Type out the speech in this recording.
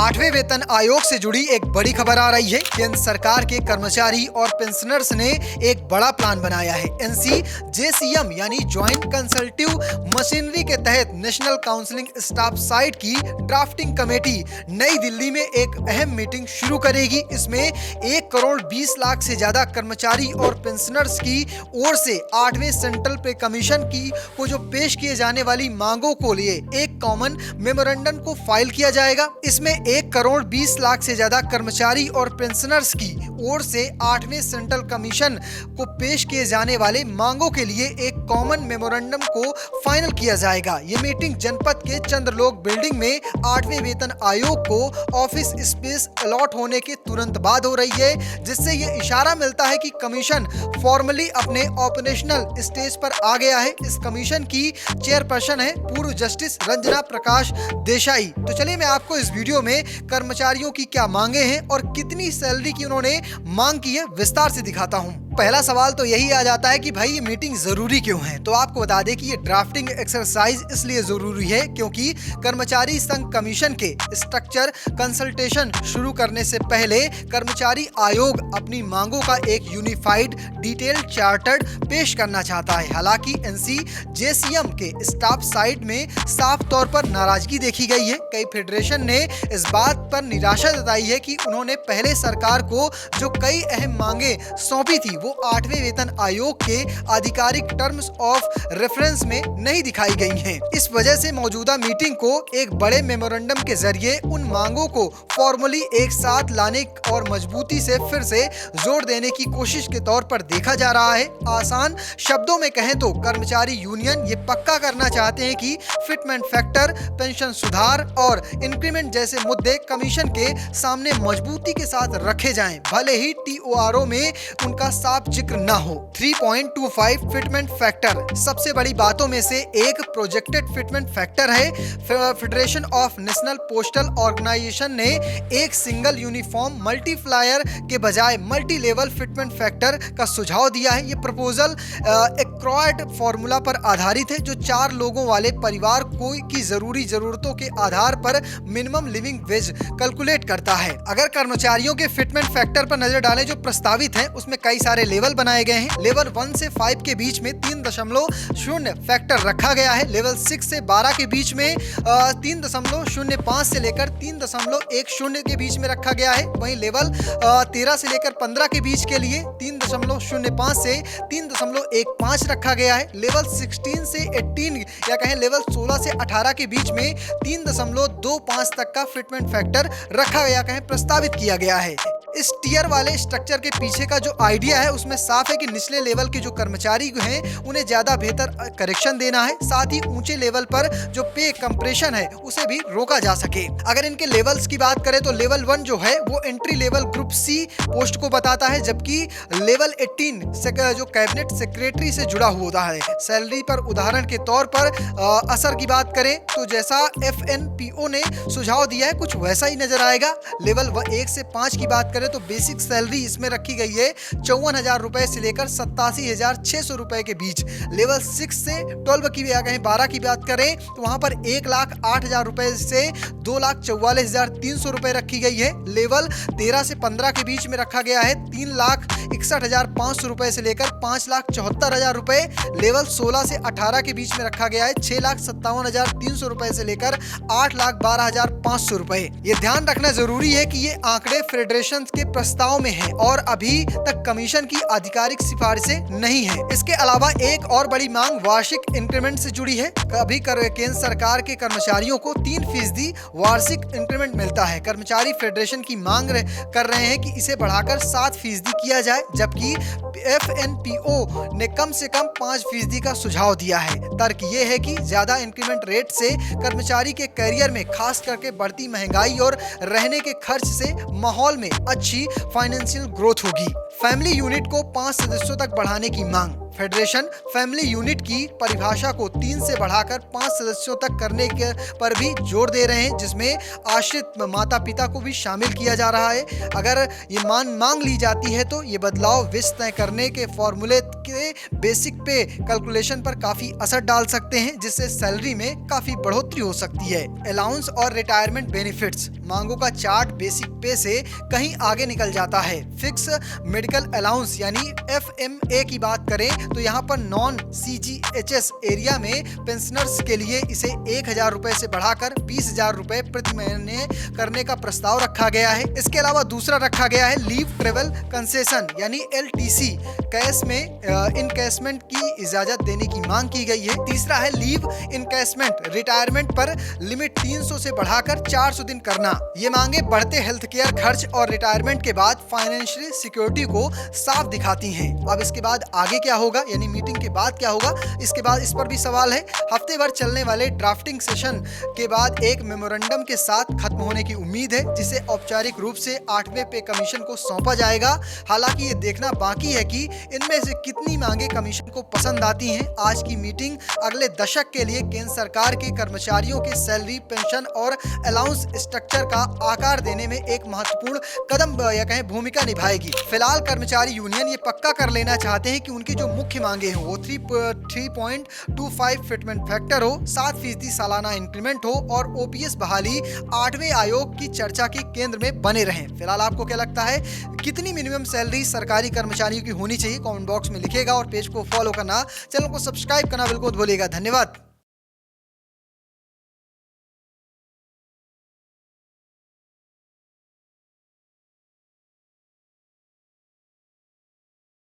8वें वेतन आयोग से जुड़ी एक बड़ी खबर आ रही है। केंद्र सरकार के कर्मचारी और पेंशनर्स ने एक बड़ा प्लान बनाया है। NCJCM यानी ज्वाइंट कंसल्टिव मशीनरी के तहत नेशनल काउंसलिंग स्टाफ साइट की ड्राफ्टिंग कमेटी नई दिल्ली में एक अहम मीटिंग शुरू करेगी। इसमें 1 करोड़ 20 लाख से ज्यादा कर्मचारी और पेंशनर्स की ओर से 8वें सेंट्रल पे कमीशन को जो पेश किए जाने वाली मांगों को लिए एक कॉमन मेमोरेंडम को फाइल किया जाएगा। इसमें 1 करोड़ 20 लाख से ज्यादा कर्मचारी और पेंशनर्स की ओर से 8वें सेंट्रल कमीशन को पेश किए जाने वाले मांगों के लिए एक कॉमन मेमोरेंडम को फाइनल किया जाएगा। ये मीटिंग जनपद के चंद्रलोक बिल्डिंग में 8वें वेतन आयोग को ऑफिस स्पेस अलॉट होने के तुरंत बाद हो रही है, जिससे ये इशारा मिलता है कि कमीशन फॉर्मली अपने ऑपरेशनल स्टेज पर आ गया है। इस कमीशन की चेयरपर्सन है पूर्व जस्टिस रंजना प्रकाश देसाई। तो चलिए मैं आपको इस वीडियो में कर्मचारियों की क्या मांगे हैं और कितनी सैलरी की उन्होंने मांग की है विस्तार से दिखाता हूं। पहला सवाल तो यही आ जाता है कि भाई ये मीटिंग जरूरी क्यों है। तो आपको बता दें कि ये ड्राफ्टिंग एक्सरसाइज इसलिए जरूरी है क्योंकि कर्मचारी संघ कमीशन के स्ट्रक्चर कंसल्टेशन शुरू करने से पहले कर्मचारी आयोग अपनी मांगों का एक यूनिफाइड डिटेल चार्टर पेश करना चाहता है। हालांकि NCJCM के स्टाफ साइट में साफ तौर पर नाराजगी देखी गई है। कई फेडरेशन ने इस बात पर निराशा जताई है कि उन्होंने पहले सरकार को जो कई अहम मांगे सौंपी थी वो 8वें वेतन आयोग के आधिकारिक टर्म्स ऑफ रेफरेंस में नहीं दिखाई गई हैं। इस वजह से मौजूदा मीटिंग को एक बड़े मेमोरेंडम के जरिए उन मांगों को फॉर्मली एक साथ लाने और मजबूती से फिर से जोड़ देने की कोशिश के तौर पर देखा जा रहा है। आसान शब्दों में कहें तो कर्मचारी यूनियन ये पक्का करना चाहते हैं कि फिटमेंट फैक्टर, पेंशन सुधार और इंक्रीमेंट जैसे मुद्दे कमीशन के सामने मजबूती के साथ रखे जाएं, भले ही TORO में उनका साफ जिक्र न हो। 3.25 फिटमेंट फैक्टर सबसे बड़ी बातों में से एक प्रोजेक्टेड फिटमेंट फैक्टर है। Federation of national postal organisation ने एक सिंगल यूनिफॉर्म मल्टीप्लायर के बजाय मल्टी लेवल फिटमेंट फैक्टर का सुझाव दिया है। ये प्रपोजल एक्रॉयड फॉर्मूला पर आधारित है जो 4 लोगों वाले परिवार की जरूरतों के आधार पर मिनिमम लिविंग वेज कैलकुलेट करता है। अगर कर्मचारियों के फिटमेंट फैक्टर पर नजर डालें जो प्रस्तावित है उसमें कई सारे लेवल बनाए गए हैं। लेवल 1 से 5 के बीच में 3.0 फैक्टर रखा गया है। लेवल 6 से 12 के बीच में 3.05 से लेकर 3.10 के बीच में रखा गया है। वहीं लेवल 13 से लेकर 15 के बीच के लिए 3.05 से 3.15 रखा गया है। लेवल 16 से 18 या कहें लेवल 16 से 18 के बीच में 3.25 तक का फिटमेंट फैक्टर रखा गया, कहें प्रस्तावित किया गया है। इस टियर वाले स्ट्रक्चर के पीछे का जो आइडिया है उसमें साफ है कि निचले लेवल के जो कर्मचारी हैं उन्हें ज्यादा बेहतर करेक्शन देना है, साथ ही ऊंचे लेवल पर जो पे कंप्रेशन है उसे भी रोका जा सके। अगर इनके लेवल्स की बात करें तो लेवल 1 जो है वो entry level group C post को बताता है, जबकि लेवल 18 से जो कैबिनेट सेक्रेटरी से जुड़ा हुआ होता है। सैलरी पर उदाहरण के तौर पर असर की बात करें तो जैसा FNPO ने सुझाव दिया है कुछ वैसा ही नजर आएगा। लेवल 1 से 5 की बात करें तो बेसिक सैलरी इसमें रखी गई है 54,000 रुपए से लेकर 87,600 रुपए के बीच। लेवल 6 से 12 की या कहें 12 की बात करें तो वहां पर 1,08,000 रुपए से 2,44,300 रुपए रखी गई है। लेवल 13 से 15 के बीच में रखा गया है 3,61,500 रुपए से लेकर 5,74,000 रुपए। लेवल 16 से 18 के बीच में रखा गया है 6,57,300 रुपए से लेकर 8,12,500 रुपए। ये ध्यान रखना जरूरी है कि ये आंकड़े फेडरेशन के प्रस्ताव में है और अभी तक कमीशन की आधिकारिक सिफारिशें नहीं है। इसके अलावा एक और बड़ी मांग वार्षिक इंक्रीमेंट से जुड़ी है। अभी केंद्र सरकार के कर्मचारियों को 3% वार्षिक इंक्रीमेंट मिलता है। कर्मचारी फेडरेशन की मांग कर रहे हैं कि इसे बढ़ाकर 7% किया जाए, जबकि FNPO ने कम से कम 5% का सुझाव दिया है। तर्क ये है कि ज्यादा इंक्रीमेंट रेट से कर्मचारी के करियर में खास करके बढ़ती महंगाई और रहने के खर्च से माहौल में अच्छी फाइनेंशियल ग्रोथ होगी। फैमिली यूनिट को 5 सदस्यों तक बढ़ाने की मांग। फेडरेशन फैमिली यूनिट की परिभाषा को 3 से बढ़ाकर 5 सदस्यों तक करने के पर भी जोर दे रहे हैं, जिसमें आश्रित माता पिता को भी शामिल किया जा रहा है। अगर ये मांग ली जाती है तो ये बदलाव विष तय करने के फॉर्मूले के बेसिक पे कैलकुलेशन पर काफी असर डाल सकते हैं, जिससे सैलरी में काफी बढ़ोतरी हो सकती है। अलाउंस और रिटायरमेंट बेनिफिट्स, मांगों का चार्ट बेसिक पे से कहीं आगे निकल जाता है। फिक्स मेडिकल अलाउंस यानी FMA की बात करें तो यहाँ पर नॉन CGHS एरिया में पेंशनर्स के लिए इसे 1,000 रुपए से बढ़ाकर 20,000 रुपए प्रति महीने करने का प्रस्ताव रखा गया है। इसके अलावा दूसरा रखा गया है लीव ट्रेवल कंसेशन यानी LTC, कैश में इनकैशमेंट की इजाजत देने की मांग की गई है। तीसरा है लीव इनकैशमेंट, रिटायरमेंट पर लिमिट 300 से बढ़ाकर 400 दिन करना। ये मांगे बढ़ते हेल्थ केयर खर्च और रिटायरमेंट के बाद फाइनेंशियल सिक्योरिटी को साफ दिखाती हैं। अब इसके बाद आगे क्या होगा, यानी मीटिंग के बाद क्या होगा, इसके बाद इस पर भी सवाल है। हफ्ते भर चलने वाले ड्राफ्टिंग सेशन के बाद एक मेमोरेंडम के साथ खत्म होने की उम्मीद है, जिसे औपचारिक रूप से 8वें पे कमीशन को सौंपा जाएगा। हालांकि ये देखना बाकी है कि इनमें से कितनी मांगे कमीशन को पसंद आती हैं। आज की मीटिंग अगले दशक के लिए केंद्र सरकार के कर्मचारियों के सैलरी, पेंशन और अलाउंस स्ट्रक्चर का आकार देने में एक महत्वपूर्ण कदम या कहें भूमिका निभाएगी। फिलहाल कर्मचारी यूनियन ये पक्का कर लेना चाहते हैं कि उनकी जो मुख्य मांगे हैं वो 3.25 फिटमेंट फैक्टर हो, 7% सालाना इंक्रीमेंट हो और OPS बहाली 8वें आयोग की चर्चा के केंद्र में बने रहें। फिलहाल आपको क्या लगता है, कितनी मिनिमम सैलरी सरकारी कर्मचारियों की होनी चाहिए? कमेंट बॉक्स में लिखिएगा और पेज को फॉलो करना, चैनल को सब्सक्राइब करना बिल्कुल भूलिएगा। धन्यवाद।